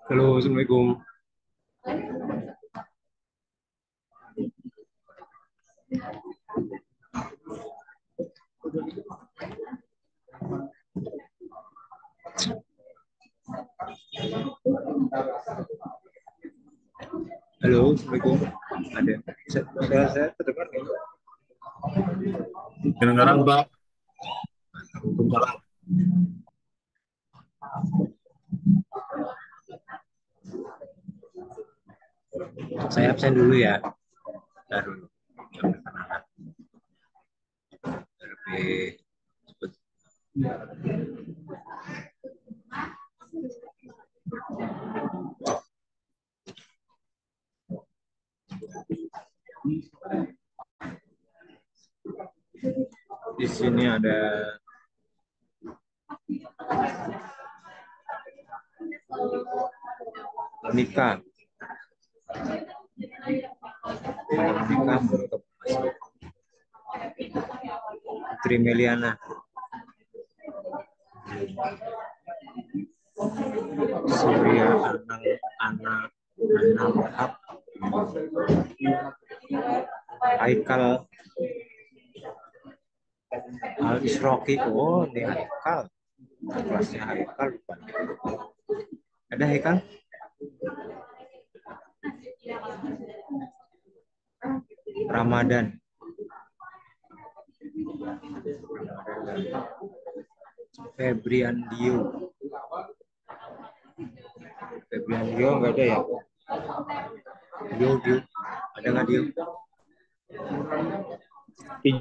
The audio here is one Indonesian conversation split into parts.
Halo, Assalamualaikum. Halo, Assalamualaikum. Ada. Saya terdengar nggak? Kedengaran Pak. Waalaikumsalam. Saya absen dulu ya. Baru jam kenalan. Lebih cepet. Di sini ada Monika. Monika untuk Putri Meliana. Surya Anang Wahab. Haikal Al Isroki. Oh, ini Haikal. Kelasnya Haikal bukan? Ada Haikal? Ramadan. Febrian Dio. Febrian Dio nggak ada ya? Dio. Ada nggak Dio?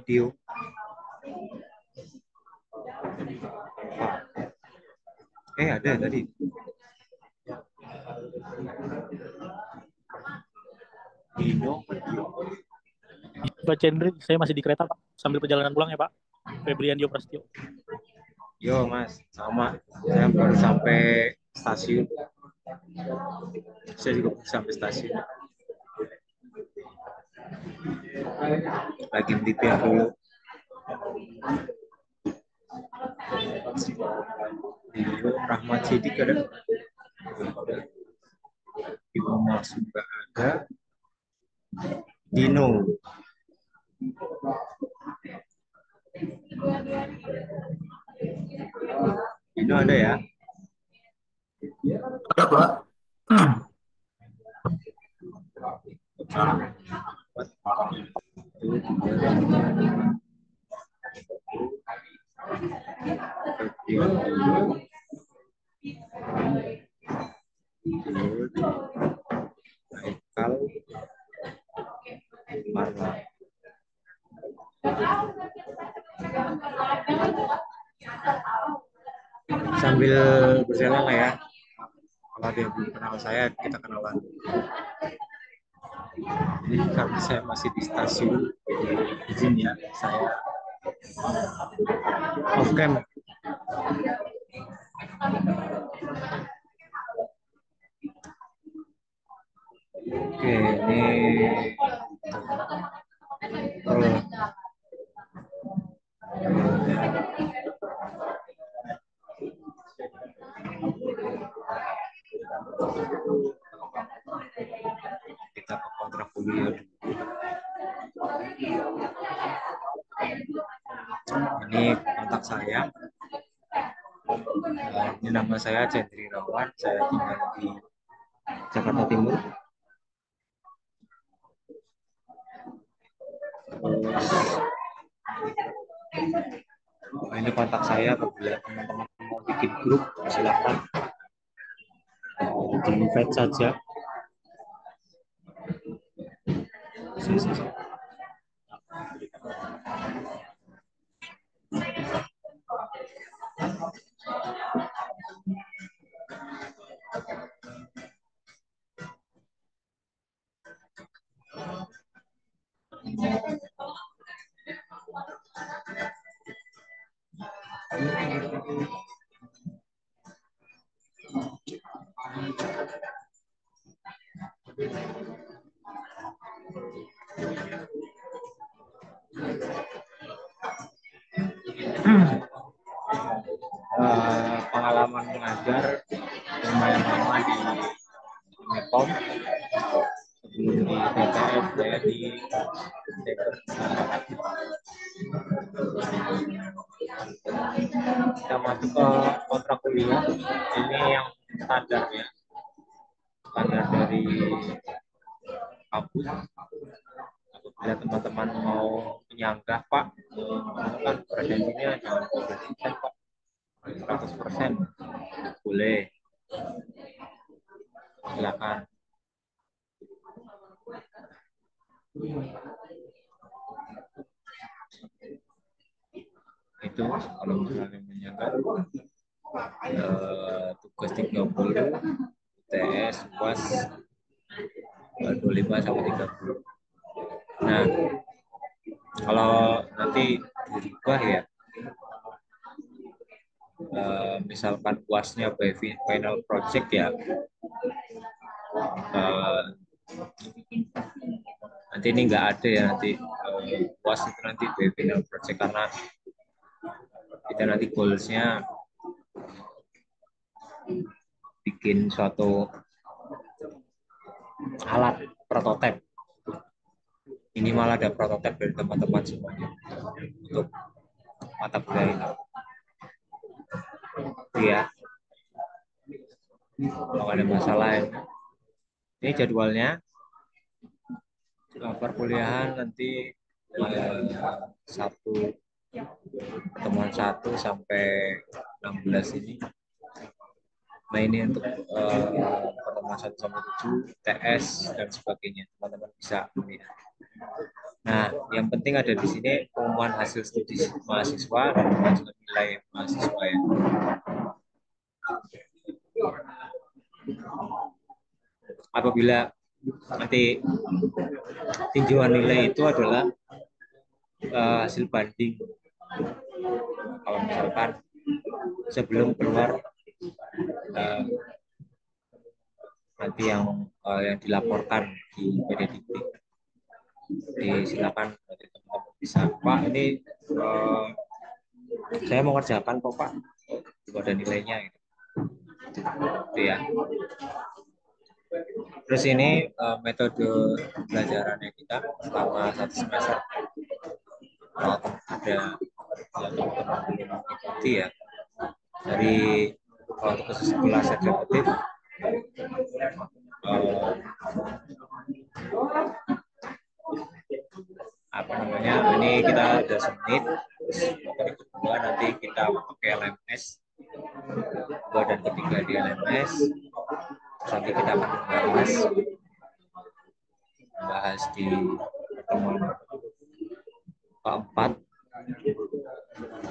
Dio. Ada tadi. Dino. Pak Cendri, saya masih di kereta Pak, sambil perjalanan pulang ya Pak. Febrian Dio Prasetyo. Yo Mas, sama. Saya baru sampai stasiun. Saya juga baru sampai stasiun. Lagi melipir dulu. Dio Rahmat Sidik ada. Ibu Mas juga ada. Dino. Dino ada ya? Ada Pak. Haikal Marwa. Sambil berjalan lah ya. Kalau dia belum kenal saya, kita kenalan. Jadi karena saya masih di stasiun, izin ya, saya off cam. Oke, ini kita ke kontrak kuliah. Ini kontak saya. Ini nama saya Cendri Rawan. Saya tinggal di Jakarta Timur. Ini kontak saya. Apabila teman-teman mau bikin grup, silakan di invite saja. Pengalaman mengajar lumayan lama di Unicom, sebelum di BTS saya di kita masuk ke kontrak kuliah. Ini yang standar ya, standar dari kampus. Apabila teman-teman mau menyanggah Pak, kan presensinya jangan 100% Pak, 100% boleh, silakan. Itu kalau misalnya menyanggah tugas 30, TS UAS 25 sampai 30. Nah, kalau nanti dirubah ya, misalkan UASnya by final project ya, nanti ini nggak ada ya, nanti UAS itu nanti by final project, karena kita nanti goalsnya bikin suatu alat prototipe, minimal ada prototipe dari teman-teman semuanya untuk mata kuliah ini. Ya, kalau ada masalah ini jadwalnya perkuliahan nanti pertemuan 1 sampai 16 ini. Nah, ini untuk pertemuan 1 sampai 7, TS dan sebagainya, teman-teman bisa melihat. Nah, yang penting ada di sini pengumuman hasil studi mahasiswa dan juga nilai mahasiswa ya. Apabila nanti tinjauan nilai itu adalah hasil banding, kalau misalkan sebelum keluar nanti yang dilaporkan di PDDB, silakan nanti teman-teman bisa, Pak ini saya mau kerjakan kok Pak, itu ada nilainya gitu. Itu ya. Terus ini metode pembelajarannya kita selama 1 semester. Kalau ada yang teman-teman belum mengikuti ya, dari kalau khusus kelas eksekutif ini kita ada submit, terus materi kedua nanti kita pakai LMS, kedua dan ketiga di LMS, terus nanti kita akan membahas di pertemuan keempat,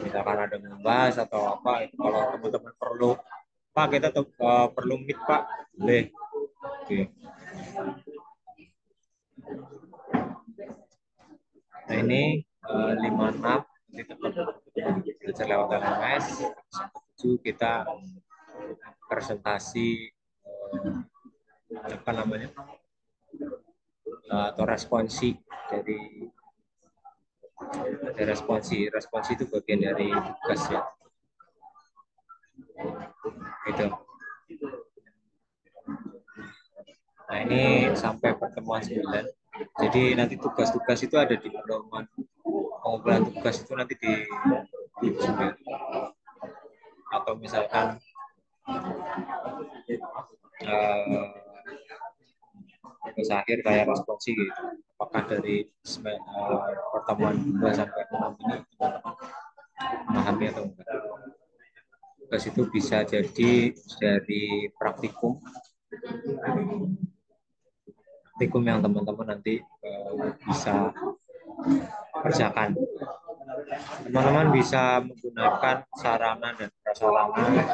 misalkan ada membahas atau apa, itu kalau teman-teman perlu, Pak kita perlu meet Pak, boleh. Oke. Nah ini 56 nanti teman-teman belajar lewat LMS. 7 kita presentasi apa namanya atau responsi dari responsi itu bagian dari tugas ya. Itu. Nah ini sampai pertemuan 9. Jadi nanti tugas-tugas itu ada di pertemuan pengumpulan tugas itu nanti di 9. Atau misalkan tugas akhir kayak responsi gitu. Apakah dari pertemuan 2 sampai 6 ini teman-teman memahami atau enggak? Tugas itu bisa jadi dari praktikum yang teman-teman nanti bisa kerjakan. Teman-teman bisa menggunakan sarana dan prasarana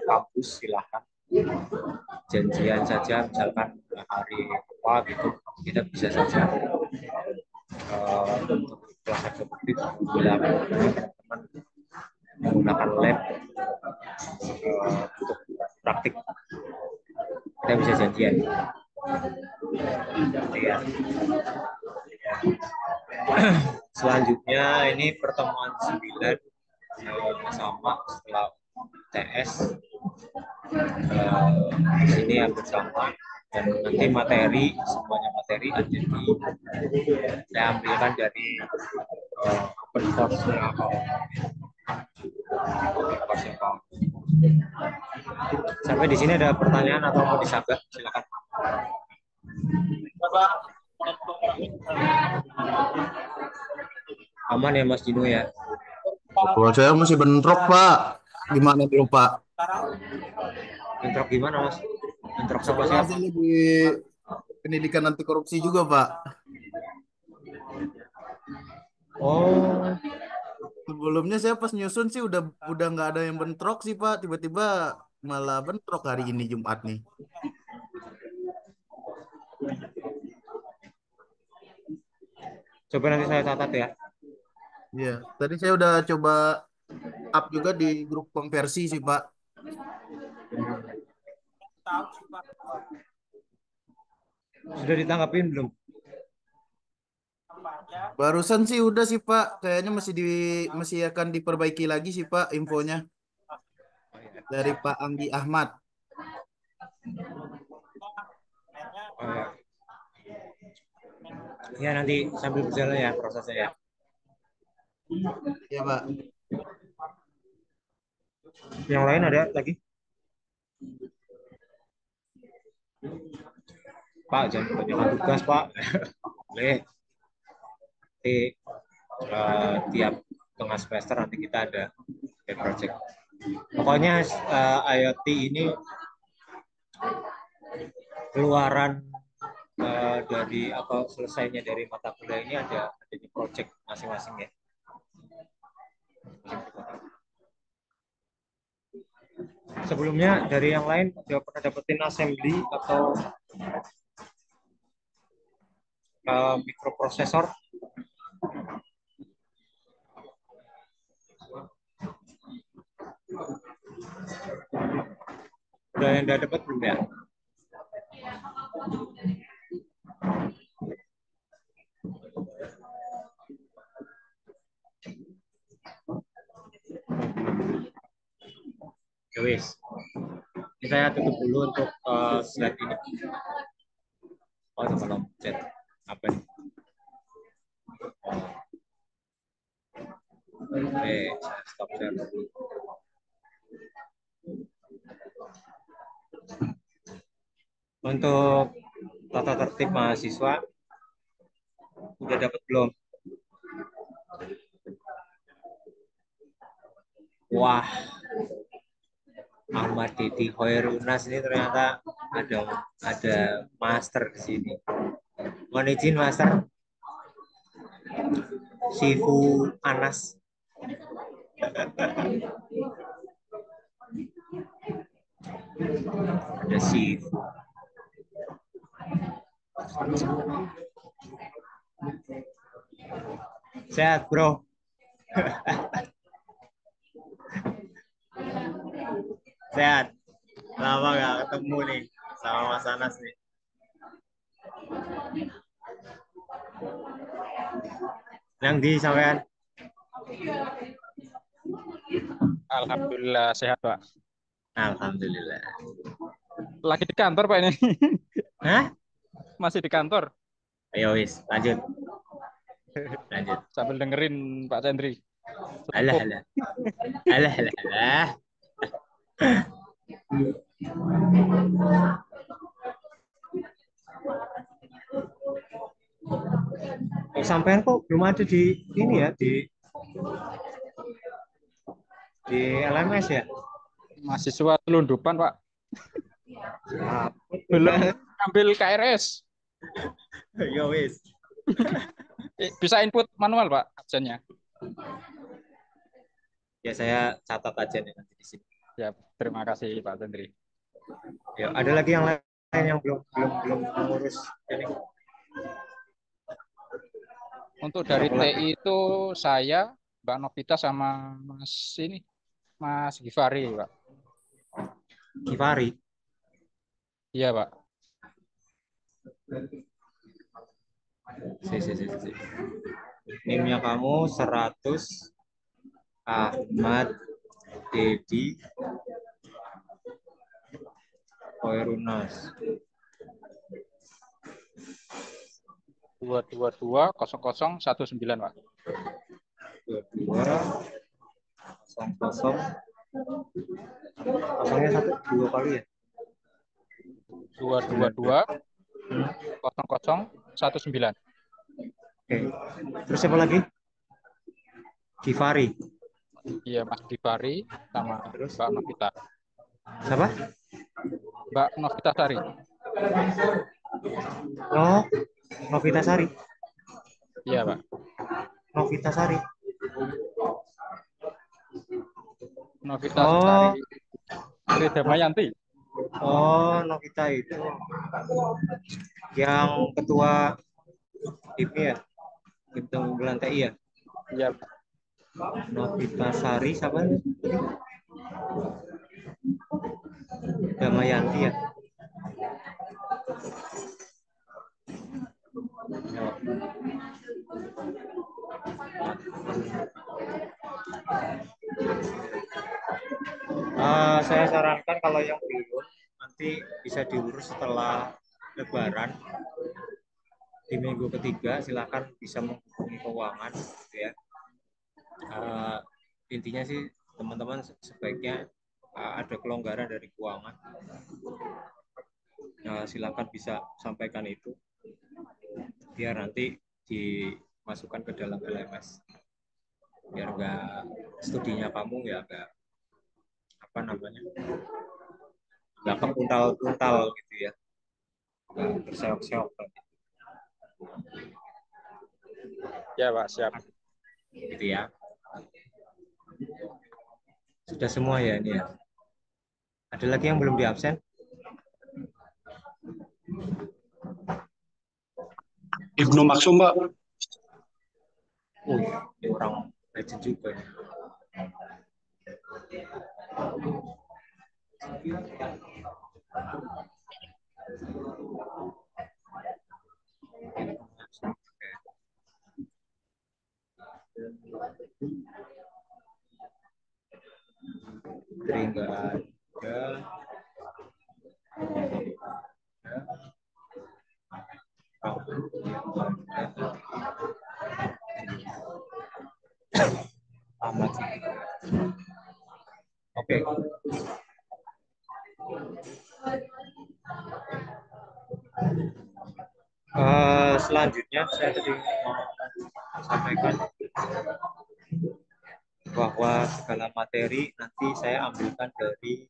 kampus, silahkan janjian saja, misalkan hari apa gitu, kita bisa saja untuk kelas eksekutif teman-teman menggunakan lab untuk praktik, kita bisa janjian ya. Selanjutnya ini pertemuan 9 sama setelah TS di sini ya bersama, dan nanti semuanya materi ada saya ambilkan dari open course-nya Sampai di sini ada pertanyaan atau mau disangga? Silakan. Aman ya Mas Dino ya? Kalau saya masih bentrok, Pak. Gimana dulu, Pak? Bentrok gimana Mas? Bentrok sama Soalnya siapa? saya di pendidikan anti korupsi juga, Pak. Oh, Sebelumnya saya pas nyusun sih udah nggak ada yang bentrok sih, Pak. Tiba-tiba malah bentrok hari ini Jumat nih. coba nanti saya catat ya. Iya, tadi saya udah coba up juga di grup konversi sih, Pak. Sudah ditanggapin belum? Barusan sih udah sih, Pak. Kayaknya masih akan diperbaiki lagi sih, Pak, infonya dari Pak Anggi Ahmad. Oh, ya. Ya nanti sambil berjalan ya prosesnya ya. Ya, Pak. Yang lain ada lagi? Pak, jangan kebanyakan tugas Pak. Boleh. Nanti tiap tengah semester nanti kita ada project. Pokoknya IoT ini keluaran dari atau selesainya dari mata kuliah ini ada di project masing-masing ya. Sebelumnya dari yang lain udah pernah dapetin assembly atau mikroprosesor? Udah yang udah dapat belum ya? Ya wis. Ini saya tutup dulu untuk slide ini. Oh, kalau chat apa nih? Oke, saya stop share dulu. Untuk tata tertib mahasiswa udah dapat belum? Wah, Ahmad Didi Hoerunas ini ternyata ada master di sini. Mohon izin master. Sifu Anas. Ada Sifu. Sehat bro. Sehat. Lama gak ketemu nih sama Mas Anas nih. Yang di sampean? Alhamdulillah sehat, Pak. Alhamdulillah. Lagi di kantor, Pak, ini. Hah? Masih di kantor. Ayo wis, lanjut. Lanjut. Sambil dengerin Pak Chandri. Alah, alah. Alah, alah, alah. Sampean kok belum ada di ini ya, di LMS ya? Mahasiswa selundupan, Pak. Siap. Belum ambil KRS. Yo wis. Bisa input manual, Pak, absennya. Ya saya catat aja nih nanti di sini. Ya, terima kasih Pak Chandri. Ya, ada lagi yang lain yang belum mengurus ini. Untuk dari TI itu saya, Mbak Novita sama Mas Givari, Pak. Givari. Iya, Pak. Si. NIM-nya kamu 100 Ahmad Dedi Koirunas. 222 0019, Pak. 22 00 kosongnya satu dua kali ya. 222 0019. Oke. Terus siapa lagi? Givari. Iya, Mas Givari sama Terus Mbak Novita. siapa? Mbak Novita Sari. Oh, Novita Sari. Iya, Pak. Novita Sari. Novita Oh, Sari Tri Damayanti. oh, Novita itu yang ketua IP ya, Tim Unggulan TI ya. Iya, Pak. Novita Sari siapa? Damayanti ya. Saya sarankan kalau yang belum nanti bisa diurus setelah Lebaran di minggu ketiga. Silakan bisa menghubungi keuangan, gitu ya. Intinya sih teman-teman sebaiknya ada kelonggaran dari keuangan. Silakan bisa sampaikan itu biar nanti dimasukkan ke dalam LMS, biar nggak studinya kamu ya nggak apa namanya nggak kepuntal-puntal gitu ya, nggak terseok-seok Ya, Pak, siap. gitu ya. Sudah semua ya ini ya. Ada lagi yang belum diabsen? Ibnu Maksum, Pak. Ini orang legend juga ya. Enggak ada. Amat. Oke. Selanjutnya saya tadi mau sampaikan bahwa segala materi nanti saya ambilkan dari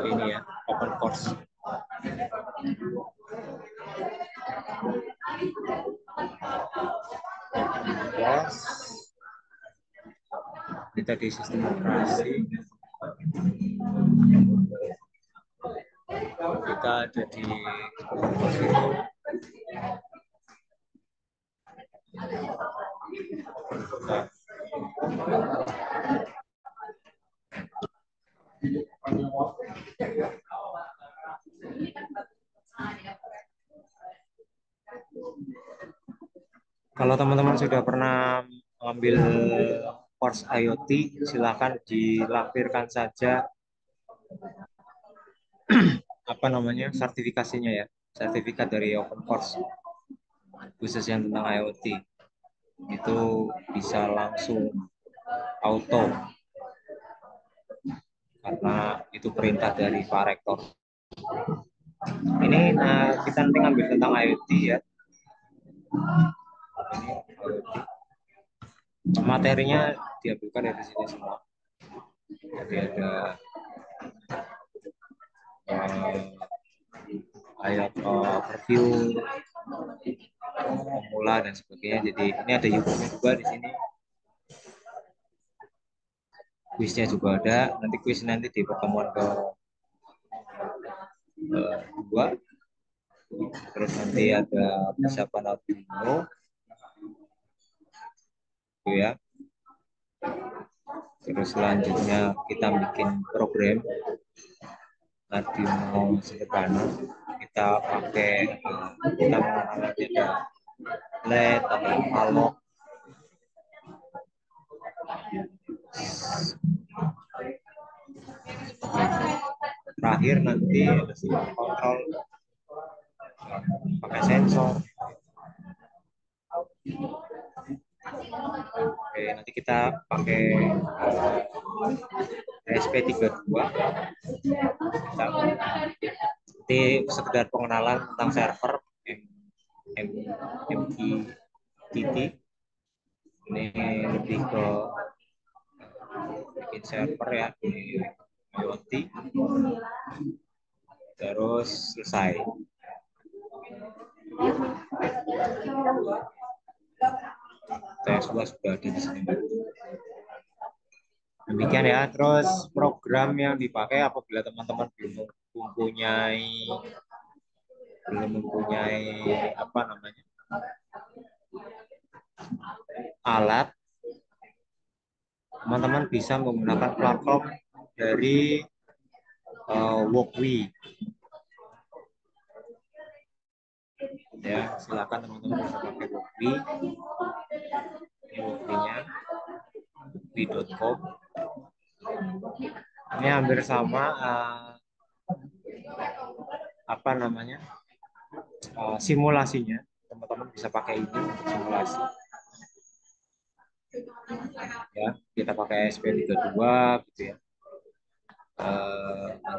ini ya, open course. Ini tadi sistem operasi. Kita ada di course itu. Kalau teman-teman sudah pernah mengambil course IoT, silakan dilampirkan saja apa namanya sertifikasinya ya, sertifikat dari open course khusus yang tentang IoT. Itu bisa langsung auto karena itu perintah dari Pak Rektor. Ini kita nanti ngambil tentang IoT ya. Ini materinya diambilkan dari sini semua. Jadi ada ayat overview, pemula dan sebagainya. Jadi ini ada YouTube juga di sini. Kuisnya juga ada. Nanti kuis nanti di pertemuan kedua. Terus nanti ada persiapan Arduino, gitu ya. Terus selanjutnya kita bikin program tadi mau sederhana, kita pakai kita mengenal ada LED atau analog. Terakhir nanti ada sistem kontrol pakai sensor. Oke, nanti kita pakai SP32. Nanti sekedar pengenalan tentang server MQTT. Ini lebih ke bikin server ya di IoT. Terus selesai. Saya sudah ada di sini. Demikian ya. Terus program yang dipakai apabila teman-teman belum mempunyai apa namanya alat, teman-teman bisa menggunakan platform dari Walkwi. Ya, silakan teman-teman bisa pakai Walkwi. Ini Walkwi-nya, walkwi.com. Ini hampir sama apa namanya simulasinya. Teman-teman bisa pakai ini untuk simulasi. Ya, kita pakai SP32 gitu ya.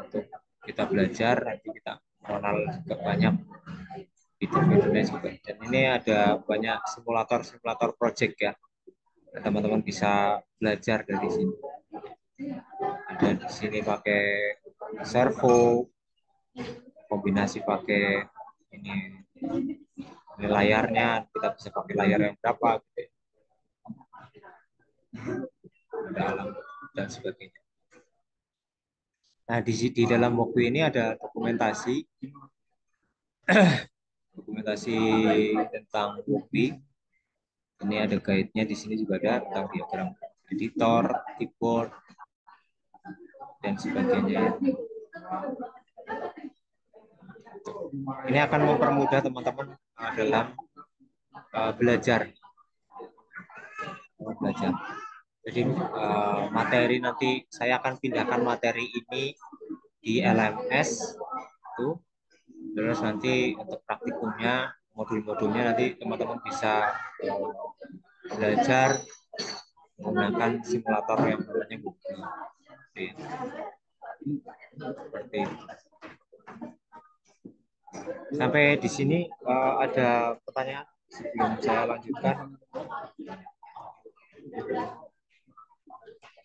Untuk kita belajar, nanti kita mengenal juga banyak fitur-fiturnya juga. Dan ini ada banyak simulator project ya. Teman-teman bisa belajar dari sini. Ada di sini pakai servo, kombinasi pakai ini layarnya, kita bisa pakai layar yang berapa gitu ya. Ada alam dan sebagainya. Nah, di dalam Walkwi ini ada dokumentasi tentang Walkwi. Ini ada guide-nya, di sini juga ada tentang diagram editor, keyboard, dan sebagainya. Ini akan mempermudah teman-teman dalam belajar. Jadi materi nanti saya akan pindahkan materi ini di LMS itu. Terus nanti untuk praktikumnya, modul-modulnya nanti teman-teman bisa belajar menggunakan simulator yang namanya Google. Seperti itu. Sampai di sini ada pertanyaan sebelum saya lanjutkan.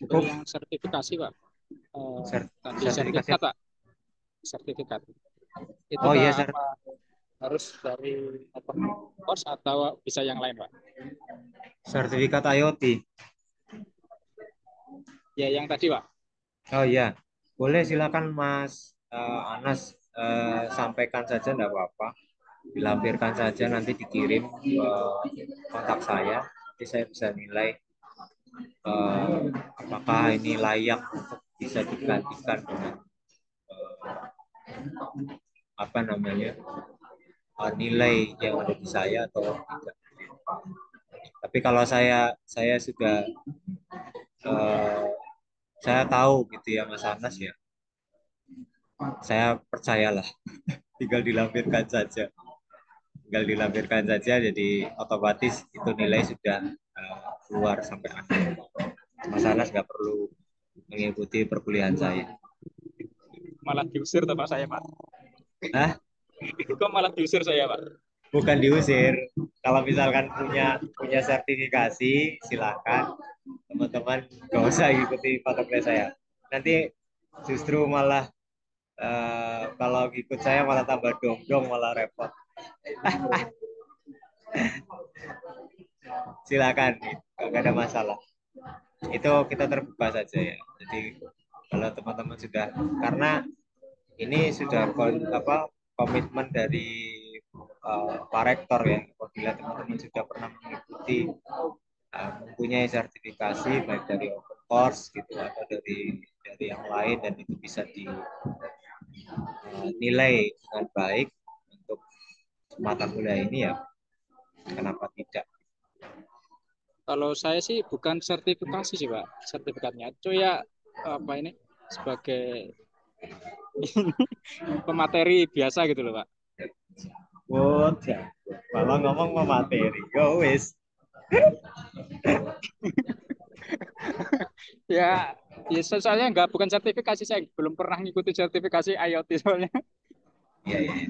Cukup. Yang sertifikasi Pak. Sertifikat Pak. Sertifikat. Itu oh iya, harus dari open course atau bisa yang lain Pak? Sertifikat IoT. Ya, yang tadi Pak. Oh iya, boleh silakan Mas Anas sampaikan saja, enggak apa-apa. Dilampirkan saja, nanti dikirim kontak saya, nanti saya bisa nilai apakah ini layak untuk bisa digantikan dengan apa namanya nilai yang ada di saya atau tidak. Tapi kalau saya sudah saya tahu gitu ya Mas Anas ya, saya percayalah. tinggal dilampirkan saja, jadi otomatis itu nilai sudah keluar sampai akhir. Mas Anas nggak perlu mengikuti perkuliahan saya. Malah diusir Pak saya Pak. Hah? Kok malah diusir saya Pak? Bukan diusir. Kalau misalkan punya sertifikasi, silakan teman-teman nggak usah ikuti pattern saya. Nanti justru malah kalau ikut saya malah tambah dong malah repot. Silakan, nggak ada masalah. Itu kita terbuka saja ya. Jadi kalau teman-teman sudah, karena ini sudah komitmen dari Pak Rektor ya. Apabila teman-teman sudah pernah mengikuti mempunyai sertifikasi baik dari open course gitu atau dari yang lain, dan itu bisa nilai dengan baik untuk mata kuliah ini ya kenapa tidak. Kalau saya sih bukan sertifikasi sih Pak, sertifikatnya. Itu ya apa ini sebagai pemateri biasa gitu loh Pak. Bocah, malah ngomong materi, yo wis. Ya, ya soalnya nggak bukan sertifikasi, saya belum pernah ngikutin sertifikasi IoT soalnya. Iya, iya.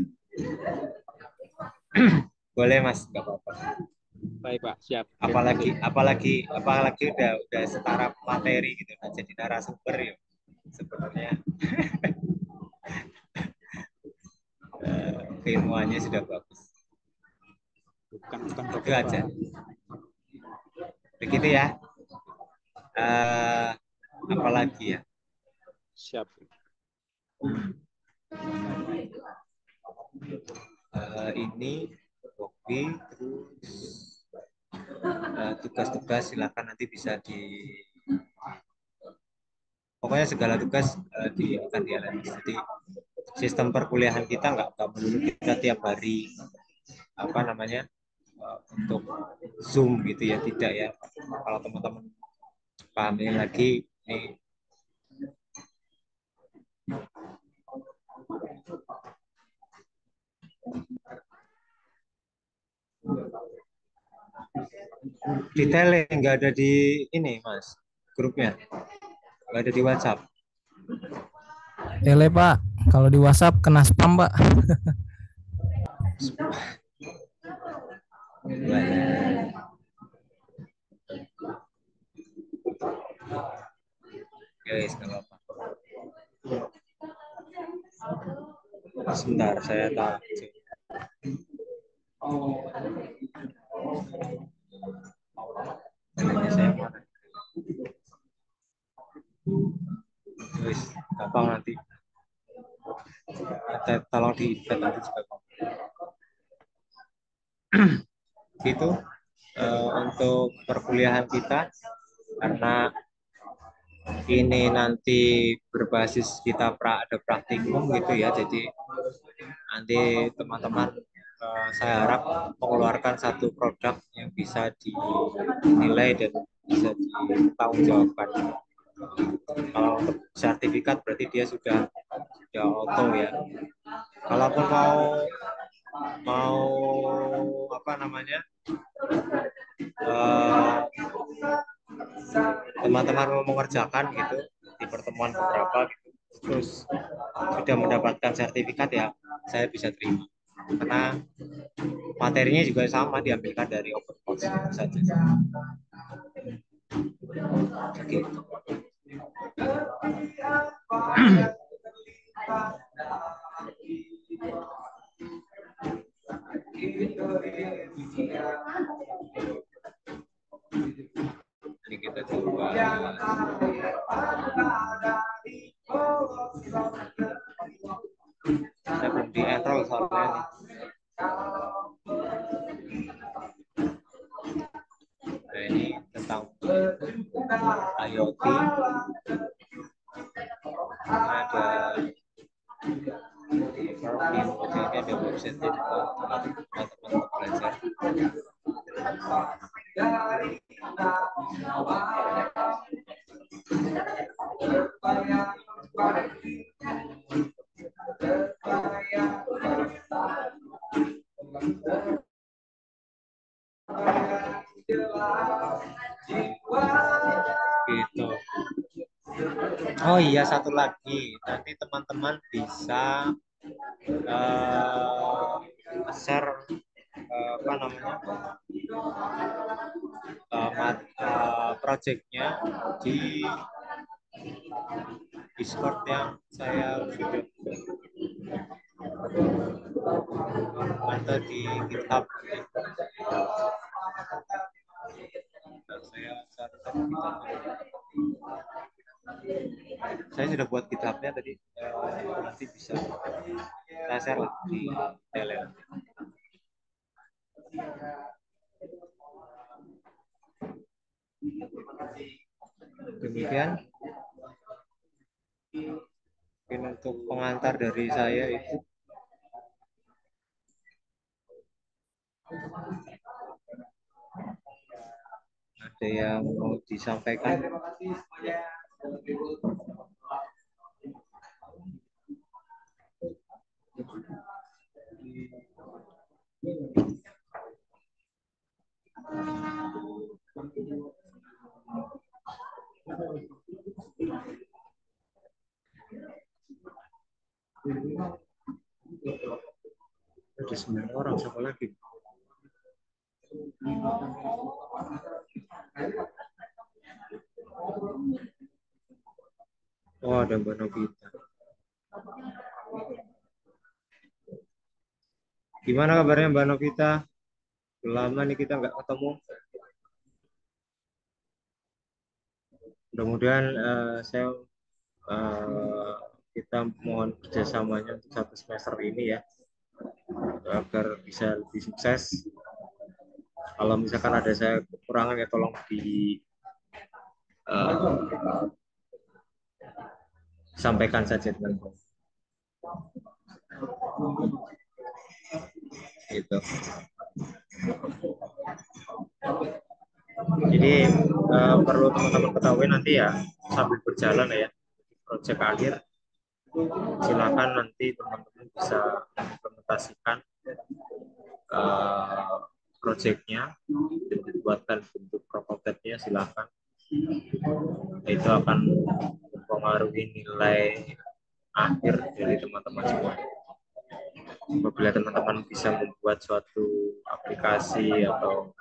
Boleh Mas, nggak apa-apa. Baik Pak, siap. Apalagi udah setara materi gitu, nah, jadi narasumber ya. Sebenarnya keilmuannya sudah bagus. Bukan Itu dokter aja. Pak. Begitu ya. Apalagi ya. Siap. Ini kopi terus tugas-tugas silakan nanti bisa pokoknya segala tugas akan dianalisis. Jadi sistem perkuliahan kita nggak melulu kita tiap hari apa namanya untuk Zoom gitu ya, tidak ya. Kalau teman-teman pahami lagi ini detailnya nggak ada di ini Mas, grupnya nggak ada di WhatsApp. Tele Pak, kalau di WhatsApp kena spam Pak. Guys, nggak apa-apa. Sebentar, saya tahu. Ini saya mana? Guys, gampang nanti. Tolong di nanti juga. Itu untuk perkuliahan kita karena ini nanti berbasis kita ada praktikum gitu ya, jadi nanti teman-teman saya harap mengeluarkan satu produk yang bisa dinilai dan bisa ditanggungjawabkan. Kalau untuk sertifikat berarti dia sudah auto ya. Kalaupun mau apa namanya teman-teman mau mengerjakan gitu di pertemuan beberapa gitu, terus sudah mendapatkan sertifikat ya saya bisa terima karena materinya juga sama diambilkan dari open course itu saja. Oke. Ini kita coba saya belum di enroll soalnya nih. Nah, ini tentang IoT. Ada di website ada website juga teman-teman belajar. Gitu. Oh iya, satu lagi nanti teman-teman bisa share apa namanya projectnya di Discord yang saya sudah atau di GitHub. Saya sudah buat GitHub-nya tadi, nanti bisa saya share lah di Telegram. Demikian. Mungkin untuk pengantar dari saya itu ada yang mau disampaikan? Ada 9 orang, siapa lagi? Oh, ada Mbak Novita. Gimana kabarnya Mbak Novita? Lama nih kita nggak ketemu. Mudah-mudahan kita mohon kerjasamanya untuk 1 semester ini ya, agar bisa lebih sukses. Kalau misalkan ada saya kekurangan ya tolong sampaikan saja teman-teman. Gitu. Jadi perlu teman-teman ketahui nanti ya, sambil berjalan ya proyek akhir, silakan nanti teman-teman bisa implementasikan proyeknya dan dibuatkan bentuk prototipe-nya, silakan. Itu akan mempengaruhi nilai akhir dari teman-teman semua. Apabila teman-teman bisa membuat suatu aplikasi atau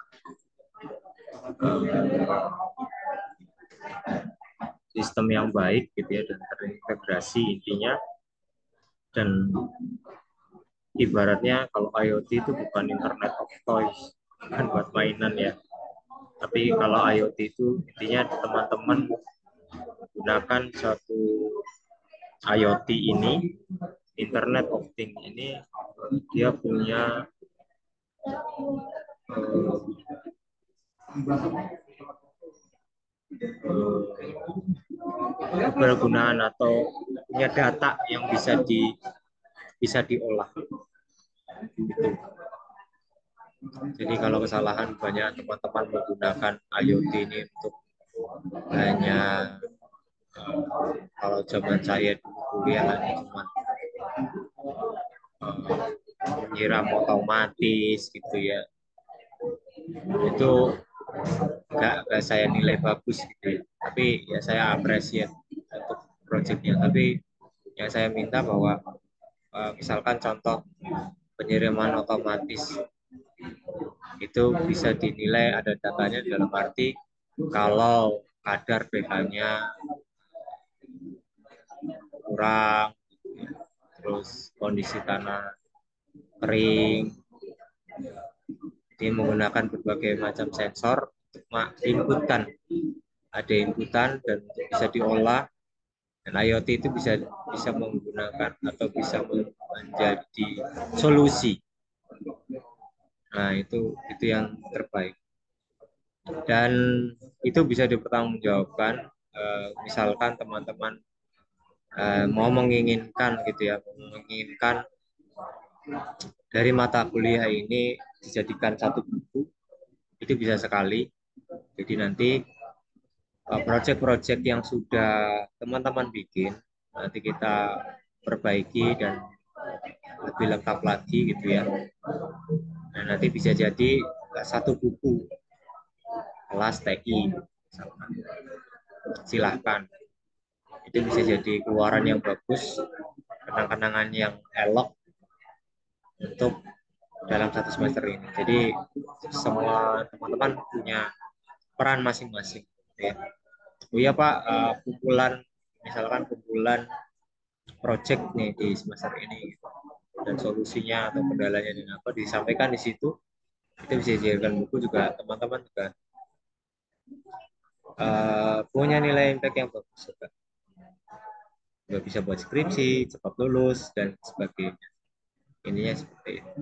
sistem yang baik gitu ya, dan terintegrasi intinya, dan ibaratnya kalau IoT itu bukan Internet of Toys, bukan buat mainan ya, tapi kalau IoT itu intinya teman-teman gunakan suatu IoT ini, Internet of Things ini, dia punya kebergunaan atau punya data yang bisa diolah. Jadi kalau kesalahan banyak teman-teman menggunakan IoT ini untuk hanya kalau zaman saya dulu kuliah hanya cuma menyiram otomatis gitu ya, itu nggak saya nilai bagus gitu ya, tapi ya saya apresiasi untuk proyeknya. Tapi yang saya minta bahwa misalkan contoh penyiraman otomatis itu bisa dinilai ada datanya, dalam arti kalau kadar pH-nya kurang, terus kondisi tanah kering, dia menggunakan berbagai macam sensor inputan, ada inputan dan bisa diolah, dan IoT itu bisa menggunakan atau bisa menjadi solusi. Nah, itu yang terbaik, dan itu bisa dipertanggungjawabkan. Misalkan teman-teman mau menginginkan gitu ya, menginginkan dari mata kuliah ini dijadikan satu buku, itu bisa sekali. Jadi nanti proyek-proyek yang sudah teman-teman bikin nanti kita perbaiki dan lebih lengkap lagi gitu ya. Nah, nanti bisa jadi satu buku kelas TI misalkan. Silahkan, itu bisa jadi keluaran yang bagus, kenang-kenangan yang elok untuk dalam 1 semester ini. Jadi semua teman-teman punya peran masing-masing ya. Oh iya Pak, misalkan kumpulan project nih di semester ini, dan solusinya atau kendalanya dan apa disampaikan di situ, itu bisa dijadikan buku juga. Teman-teman juga punya nilai impact yang bagus juga. Juga bisa buat skripsi, cepat lulus dan sebagainya. Ininya seperti itu.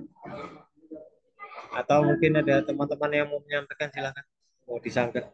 Atau mungkin ada teman-teman yang mau menyampaikan, silakan, mau disangka.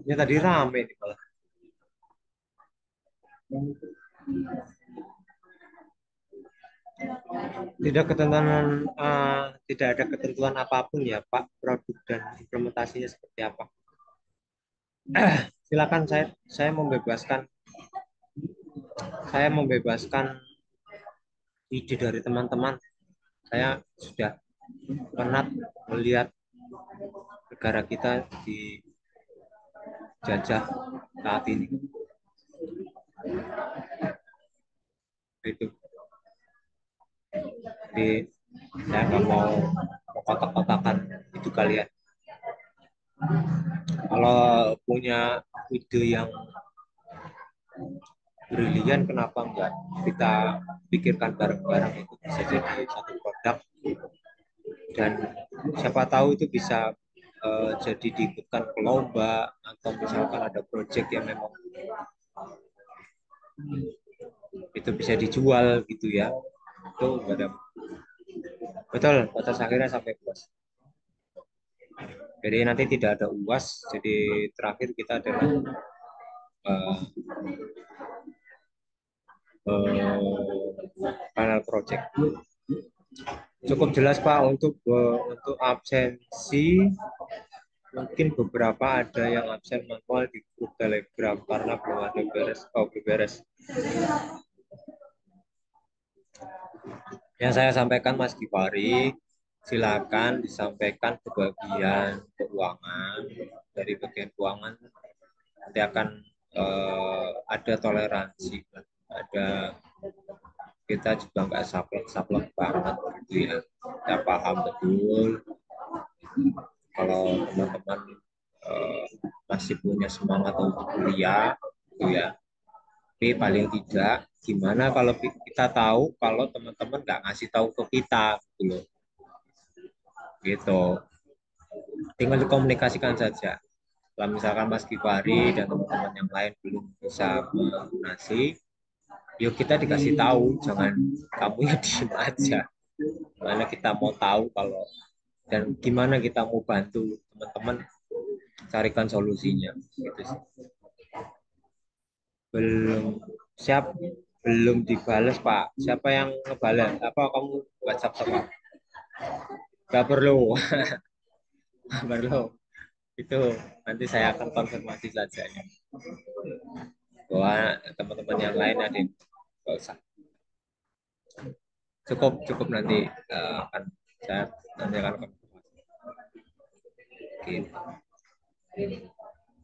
Ya tadi rame nih malah. Tidak ada ketentuan apapun ya Pak, produk dan implementasinya seperti apa. Silakan saya membebaskan ide dari teman-teman. Saya sudah penat melihat negara kita dijajah saat ini. Itu. Jadi saya nggak mau kotak-kotakan itu kalian. Kalau punya ide yang brilian, kenapa enggak kita pikirkan bareng-bareng, itu bisa jadi satu produk dan siapa tahu itu bisa jadi diikutkan ke lomba atau misalkan ada project yang memang itu bisa dijual gitu ya. Itu ada betul batas akhirnya sampai puas. Jadi nanti tidak ada UAS, jadi terakhir kita adalah panel project. Cukup jelas Pak untuk absensi. Mungkin beberapa ada yang absen manual di grup Telegram karena belum ada beres. Yang saya sampaikan Mas Gifari, silakan disampaikan ke bagian keuangan. Dari bagian keuangan nanti akan ada toleransi, ada kita juga nggak saklek banget gitu ya. Kita paham betul kalau teman-teman masih punya semangat untuk kuliah gitu ya. Tapi paling tidak gimana kalau kita tahu kalau teman-teman nggak ngasih tahu ke kita gitu loh. Gitu. Tinggal dikomunikasikan saja. Kalau misalkan Mas Gifari dan teman-teman yang lain belum bisa melunasi, yuk kita dikasih tahu, jangan kamu ya diem aja. Karena kita mau tahu kalau dan gimana kita mau bantu teman-teman carikan solusinya. Gitu sih. Belum dibalas Pak. Siapa yang ngebalas? Apa kamu WhatsApp sama? Gak perlu. Gak perlu. Itu nanti saya akan konfirmasi saja ya. Bahwa teman-teman yang lain ada yang nggak usah. Cukup nanti saya nanti akan konfirmasi. Gitu.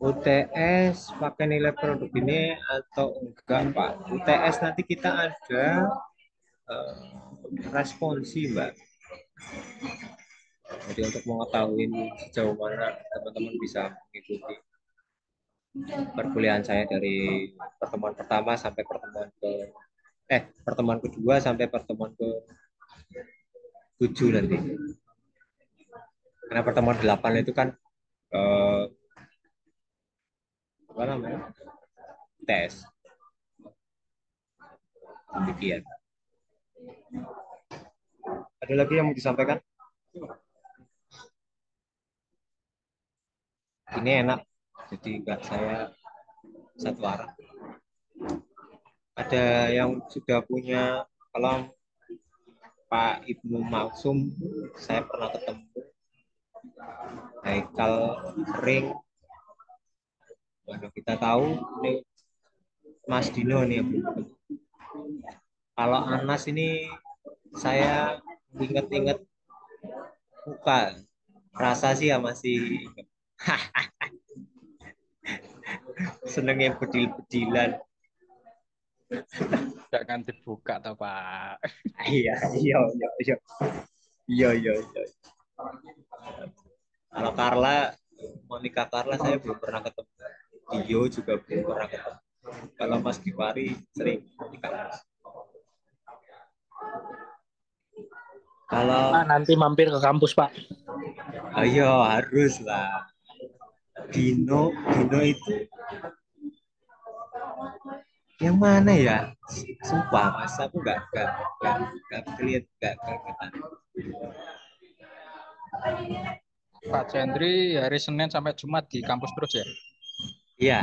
UTS pakai nilai produk ini atau enggak Pak? UTS nanti kita ada responsi Mbak. Jadi untuk mengetahui sejauh mana teman-teman bisa mengikuti perkuliahan saya dari pertemuan pertama sampai pertemuan kedua sampai pertemuan ke-7 nanti. Karena pertemuan 8 itu kan apa namanya? Tes. Demikian. Ada lagi yang mau disampaikan? Ini enak, jadi enggak saya satu arah. Ada yang sudah punya, kalau Pak Ibnu Maksum, saya pernah ketemu. Haikal Ring, mana kita tahu ini Mas Dino nih yang belum ketemu. Kalau Anas ini saya ingat-ingat muka, rasa sih ya masih senengnya bedil-bedilan. Jangan dibuka toh Pak. Iya. Kalau Monica Carla saya belum pernah ketemu. Dio juga belum pernah ketemu. Kalau Mas Gifari sering Monica. Kalau nanti mampir ke kampus Pak. ayo harus lah. Dino itu yang mana ya? Sumpah Mas, aku nggak kelihatan. Pak Chandri hari Senin sampai Jumat di kampus terus ya? Iya,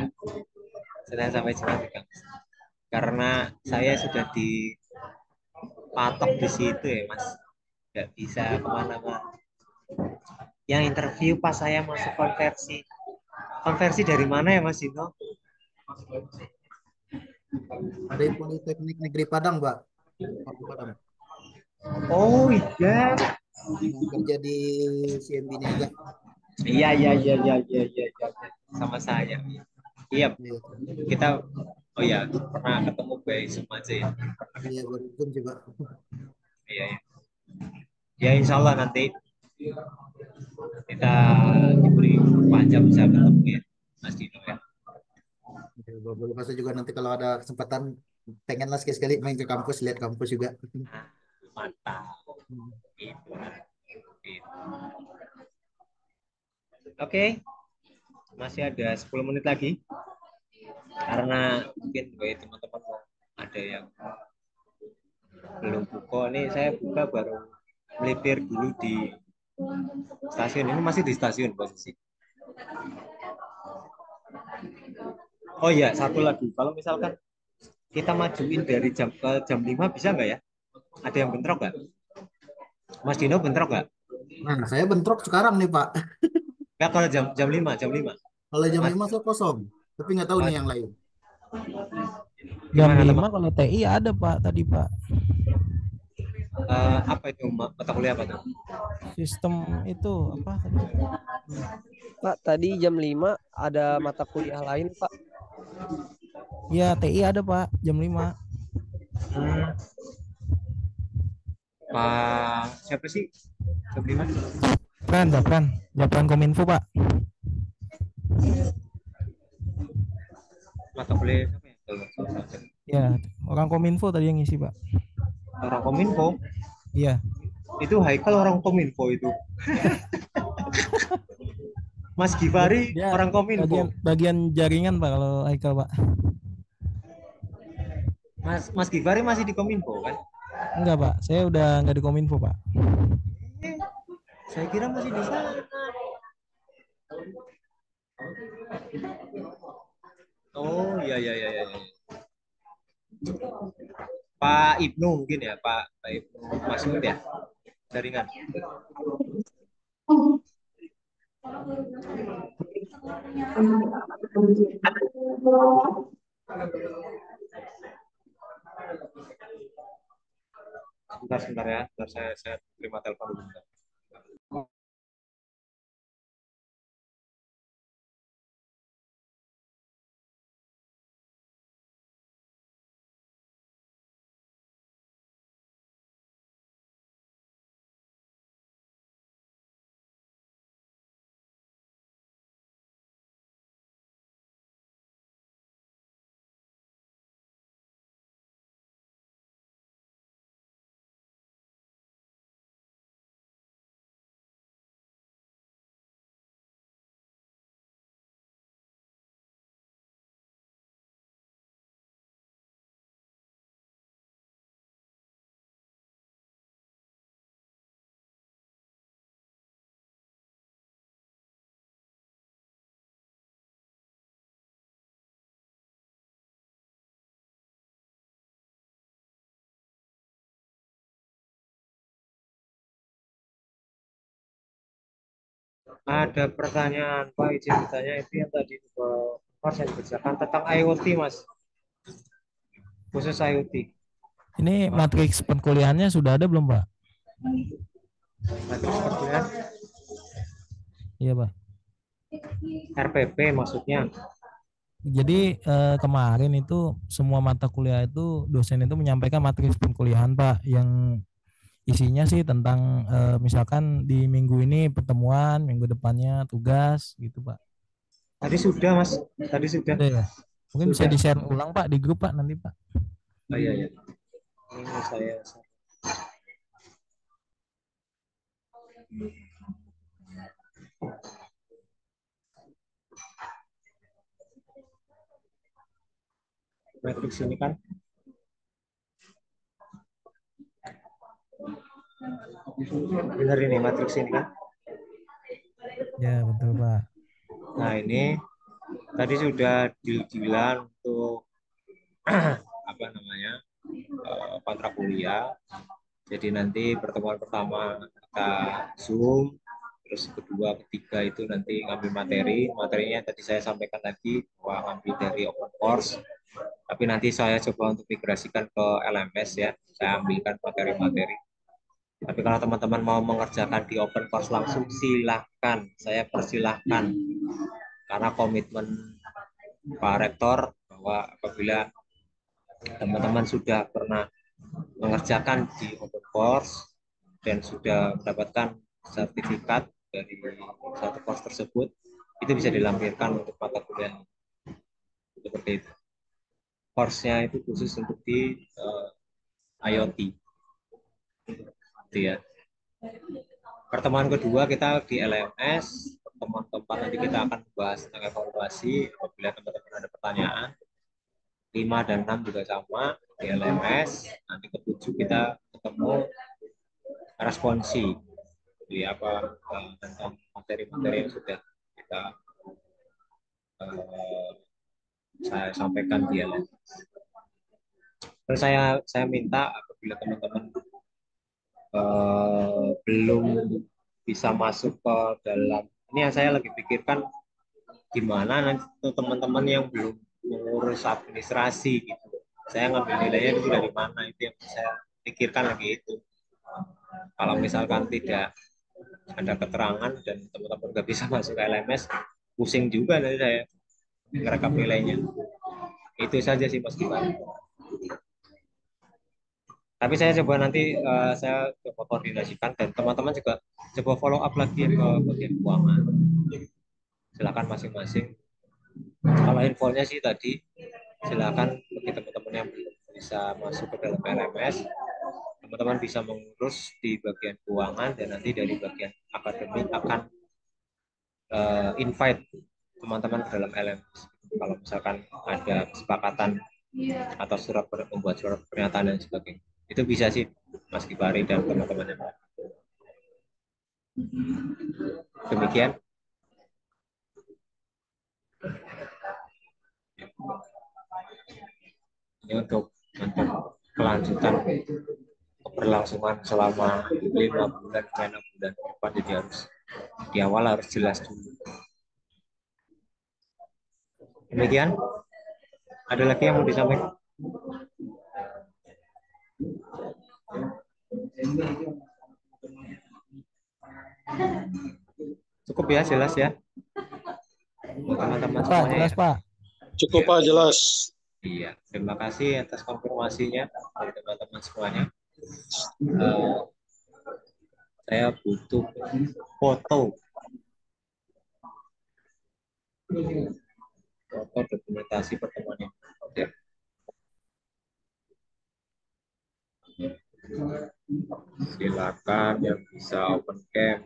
Senin sampai Jumat di kampus. Karena saya sudah dipatok di situ ya, Mas. Nggak bisa kemana-mana. Yang interview pas saya masuk konversi. Konversi dari mana ya, Mas Dino? Dari Politeknik Negeri Padang, Pak. Pak Padang. Oh iya. Yang kerja di CMB Niaga. Iya. Sama saya. Iya, Iya, kita oh ya pernah ketemu by Zoom aja ya. iya baru Zoom sih, Pak. Iya, iya. Ya insya Allah nanti kita diberi panjang bisa ketemu ya, Mas Dino ya. Ya, boleh masa juga nanti kalau ada kesempatan pengen lah sekali-sekali main ke kampus, lihat kampus juga. Nah, mantap. Hmm. Itu. Itu. Oke, masih ada 10 menit lagi. Karena mungkin bagi teman-teman ada yang belum buka. Nih saya buka baru melipir dulu di stasiun. Ini masih di stasiun posisi. Oh iya, satu lagi. Kalau misalkan kita majuin dari jam ke jam 5 bisa nggak ya? Ada yang bentrok nggak? Mas Dino bentrok nggak? Nah, saya bentrok sekarang nih, Pak. Nggak, kalau jam jam 5, jam 5. Kalau jam Mas, 5 saya kosong, tapi nggak tahu nih yang lain. Jam gimana 5 teman? kalau TI ada Pak tadi Pak. Apa itu mata kuliah apa tuh? Sistem itu apa tadi? Pak, tadi jam 5 ada mata kuliah lain, Pak. Ya TI ada Pak jam 5. Pak siapa sih? Jam 5? Japran Kominfo Pak. Mata kuliah apa ya? Ya, orang Kominfo tadi yang ngisi Pak. Orang Kominfo. Iya. Itu Haikal orang Kominfo itu. Mas Givari Dia orang Kominfo. bagian jaringan Pak kalau Haikal Pak. Mas Givari masih di Kominfo kan? Enggak Pak, saya udah nggak di Kominfo Pak. Saya kira masih di sana. Oh iya. Pak Ibnu mungkin ya, Pak Ibnu Masud ya, jaringan. Sebentar ya, sebentar saya terima telepon dulu. Bentar. Ada pertanyaan Pak, izin bertanya itu yang tadi Mas yang dikerjakan tentang IoT Mas, khusus IoT. Ini matriks perkuliahannya sudah ada belum Pak? Matriks perkuliahan Iya Pak. RPP maksudnya. Jadi kemarin itu semua mata kuliah itu dosen itu menyampaikan matriks perkuliahan Pak, yang isinya sih tentang misalkan di minggu ini pertemuan, minggu depannya tugas gitu Pak. Tadi sudah Mas, tadi sudah. Udah ya. Mungkin bisa Sudah. di-share ulang Pak di grup Pak nanti Pak. Oh iya. Ini saya. Matriks ini kan. Benar ini matriks ini kan. Ya, betul, Pak. Nah, ini tadi sudah deal-dealan untuk apa namanya kontrak kuliah. Jadi nanti pertemuan pertama kita Zoom, terus kedua, ketiga itu nanti ngambil materinya tadi saya sampaikan lagi bahwa ngambil dari open course, tapi nanti saya coba untuk migrasikan ke LMS ya, saya ambilkan materi-materi. Tapi kalau teman-teman mau mengerjakan di open course langsung silahkan, saya persilahkan karena komitmen Pak Rektor bahwa apabila teman-teman sudah pernah mengerjakan di open course dan sudah mendapatkan sertifikat dari satu course tersebut, itu bisa dilampirkan untuk mata kuliah seperti itu. Course-nya itu khusus untuk di IoT. Gitu ya. Pertemuan kedua kita di LMS. Pertemuan keempat nanti kita akan bahas tentang evaluasi. Apabila teman-teman ada pertanyaan, 5 dan 6 juga sama di LMS. Nanti ketujuh kita ketemu responsi. Jadi apa tentang materi-materi yang sudah kita saya sampaikan di LMS. Dan saya minta apabila teman-teman belum bisa masuk ke dalam ini yang saya lagi pikirkan gimana nanti teman-teman yang belum mengurus administrasi gitu, saya ngambil nilainya itu dari mana, itu yang saya pikirkan lagi itu. Kalau misalkan tidak ada keterangan dan teman-teman nggak bisa masuk ke LMS, pusing juga nanti saya ngerekap nilainya. Itu saja sih Mas Gibran. Tapi saya coba nanti saya coba koordinasikan dan teman-teman juga coba follow up lagi ke bagian keuangan. Silakan masing-masing. Kalau infonya sih tadi silakan bagi teman-teman yang belum bisa masuk ke dalam LMS, teman-teman bisa mengurus di bagian keuangan dan nanti dari bagian akademik akan invite teman-teman ke dalam LMS. Kalau misalkan ada kesepakatan atau membuat surat pernyataan dan sebagainya. Itu bisa sih Mas Gibari dan teman-teman yang lain. Demikian. Ini untuk kelanjutan keberlangsungan selama 5 bulan, 6 bulan ke depan, jadi harus di awal harus jelas dulu. Demikian. Ada lagi yang mau disampaikan? Cukup ya, jelas ya teman-teman Pak, semuanya jelas, ya? Pak. Cukup Pak, jelas. Iya, terima kasih atas konfirmasinya dari teman-teman semuanya. Saya butuh foto dokumentasi pertemuan ini. Oke. Silakan yang bisa open cam.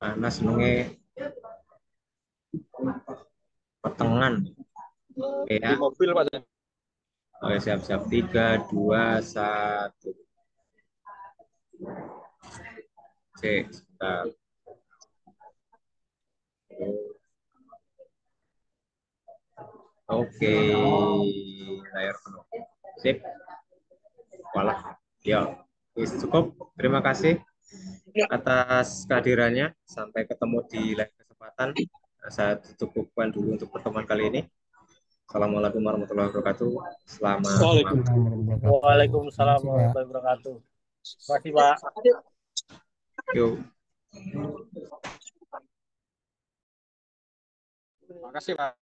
Anas nunge pertengahan. Ya. Di mobil Pak. Oke, siap-siap. 3, 2, 1. Cek, sebentar. Oke, layar penuh. Sip. Walah, ya. Cukup. Terima kasih atas kehadirannya. Sampai ketemu di lain kesempatan. Saya cukupkan dulu untuk pertemuan kali ini. Assalamualaikum warahmatullahi wabarakatuh. Selamat malam. Waalaikumsalam warahmatullahi wabarakatuh. Terima kasih, Pak. Yuk. Terima kasih Pak.